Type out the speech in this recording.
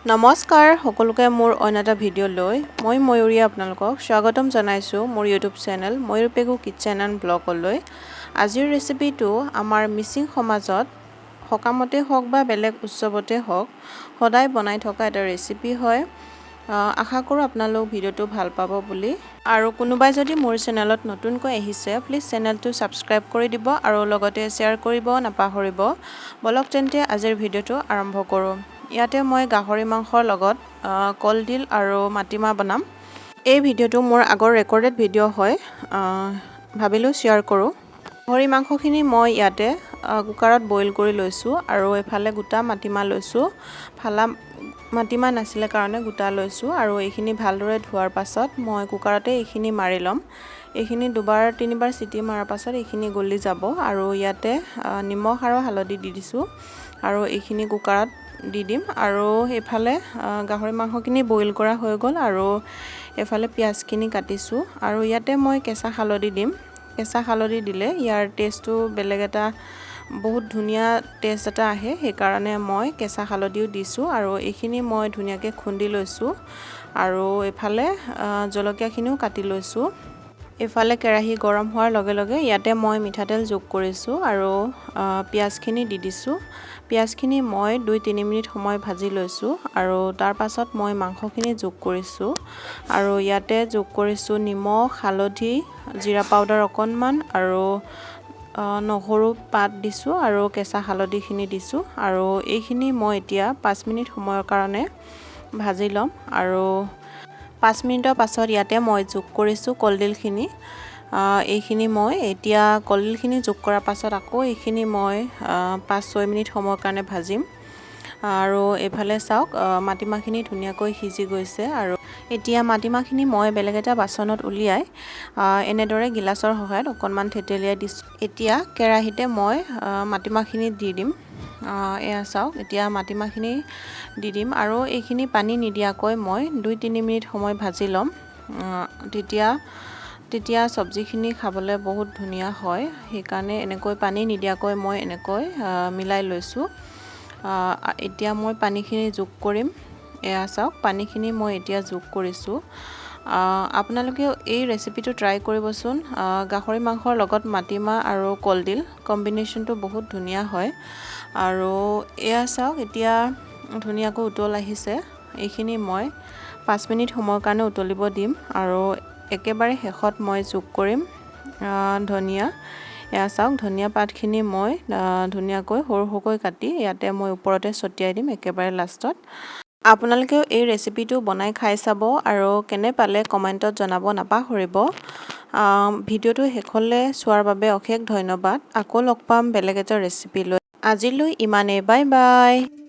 নমস্কাৰ সকলোকে মোৰ অন্য এটা ভিডিঅ' লৈ মই ময়ূৰীয়ে আপোনালোকক স্বাগতম জনাইছোঁ মোৰ YouTube channel Mayur Pegu kitchen and ব্লগলৈ। আজিৰ ৰেচিপিটো আমাৰ মিচিং সমাজত সকামতে হওক বা বেলেগ উৎসৱতে হওক সদায় বনাই থকা এটা ৰেচিপি হয়। আশা কৰোঁ আপোনালোক ভিডিঅ'টো ভাল পাব বুলি। আৰু কোনোবাই যদি মোৰ চেনেলত নতুনকৈ আহিছে প্লিজ চেনেলটো ছাবস্ক্ৰাইব কৰি দিব আৰু লগতে শ্বেয়াৰ কৰিব নাপাহৰিব। বলক তেন্তে আজিৰ ভিডিঅ'টো আৰম্ভ কৰোঁ। ইয়াতে মই গাহৰি মাংসৰ লগত কলডিল আৰু মাটিমাহ বনাম। এই ভিডিঅ'টো মোৰ আগৰ ৰেকৰ্ডেড ভিডিঅ' হয়, ভাবিলোঁ শ্বেয়াৰ কৰোঁ। গাহৰি মাংসখিনি মই ইয়াতে কুকাৰত বইল কৰি লৈছোঁ আৰু এফালে গোটা মাটিমাহ লৈছোঁ। ফালা মাটিমাহ নাছিলে কাৰণে গোটা লৈছোঁ আৰু এইখিনি ভালদৰে ধোৱাৰ পাছত মই কুকাৰতে এইখিনি মাৰি ল'ম। এইখিনি দুবাৰ তিনিবাৰ চিটি মৰাৰ পাছত এইখিনি গলি যাব আৰু ইয়াতে নিমখ আৰু হালধি দি দিছোঁ আৰু এইখিনি কুকাৰত দি দিম। আৰু এইফালে গাহৰি মাংসখিনি বইল কৰা হৈ গ'ল আৰু এফালে পিঁয়াজখিনি কাটিছোঁ আৰু ইয়াতে মই কেঁচা হালধি দিম। কেঁচা হালধি দিলে ইয়াৰ টেষ্টটো বেলেগ এটা বহুত ধুনীয়া টেষ্ট এটা আহে, সেইকাৰণে মই কেঁচা হালধিও দিছোঁ আৰু এইখিনি মই ধুনীয়াকৈ খুন্দি লৈছোঁ আৰু এইফালে জলকীয়াখিনিও কাটি লৈছোঁ। এইফালে কেৰাহী গৰম হোৱাৰ লগে লগে ইয়াতে মই মিঠাতেল যোগ কৰিছোঁ আৰু পিঁয়াজখিনি দি দিছোঁ। পিঁয়াজখিনি মই 2-3 মিনিট সময় ভাজি লৈছোঁ আৰু তাৰ পাছত মই মাংসখিনি যোগ কৰিছোঁ আৰু ইয়াতে যোগ কৰিছোঁ নিমখ, হালধি, জিৰা পাউডাৰ অকণমান আৰু নহৰু পাত দিছোঁ আৰু কেঁচা হালধিখিনি দিছোঁ আৰু এইখিনি মই এতিয়া 5 মিনিট সময়ৰ কাৰণে ভাজি ল'ম। আৰু 5 মিনিটৰ পাছত ইয়াতে মই যোগ কৰিছোঁ কলডিলখিনি। এইখিনি মই এতিয়া কলডিলখিনি যোগ কৰাৰ পাছত আকৌ এইখিনি মই 5-6 মিনিট সময়ৰ কাৰণে ভাজিম। আৰু এইফালে চাওক মাটিমাহখিনি ধুনীয়াকৈ সিজি গৈছে আৰু এতিয়া মাটিমাহখিনি মই বেলেগ এটা বাচনত উলিয়াই এনেদৰে গিলাচৰ সহায়ত অকণমান থেতেলিয়াই দিছোঁ। এতিয়া কেৰাহীতে মই মাটিমাহখিনি দি দিম। এয়া চাওক এতিয়া মাটিমাহখিনি দি দিম আৰু এইখিনি পানী নিদিয়াকৈ মই 2-3 মিনিট সময় ভাজি ল'ম। তেতিয়া চব্জিখিনি খাবলৈ বহুত ধুনীয়া হয়, সেইকাৰণে এনেকৈ পানী নিদিয়াকৈ মই এনেকৈ মিলাই লৈছোঁ। এতিয়া মই পানীখিনি যোগ কৰিম। এয়া চাওক পানীখিনি মই এতিয়া যোগ কৰিছোঁ। আপোনালোকেও এই ৰেচিপিটো ট্ৰাই কৰিবচোন। গাহৰি মাংসৰ লগত মাটিমাহ আৰু কলডিল কম্বিনেশ্যনটো বহুত ধুনীয়া হয়। আৰু এয়া চাওক এতিয়া ধুনীয়াকৈ উতল আহিছে। এইখিনি মই 5 মিনিট সময়ৰ কাৰণে উতলিব দিম আৰু একেবাৰে শেষত মই যোগ কৰিম ধনিয়া। এয়া চাওক ধনিয়া পাতখিনি মই ধুনীয়াকৈ সৰু সৰুকৈ কাটি ইয়াতে মই ওপৰতে ছটিয়াই দিম একেবাৰে লাষ্টত। আপোনালোকেও এই ৰেচিপিটো বনাই খাই চাব আৰু কেনে পালে কমেণ্টত জনাব নাপাহৰিব। ভিডিঅ'টো শেষলৈ চোৱাৰ বাবে অশেষ ধন্যবাদ। আকৌ লগ পাম বেলেগ এটা ৰেচিপি লৈ। আজিলৈ ইমানেই, বাই বাই।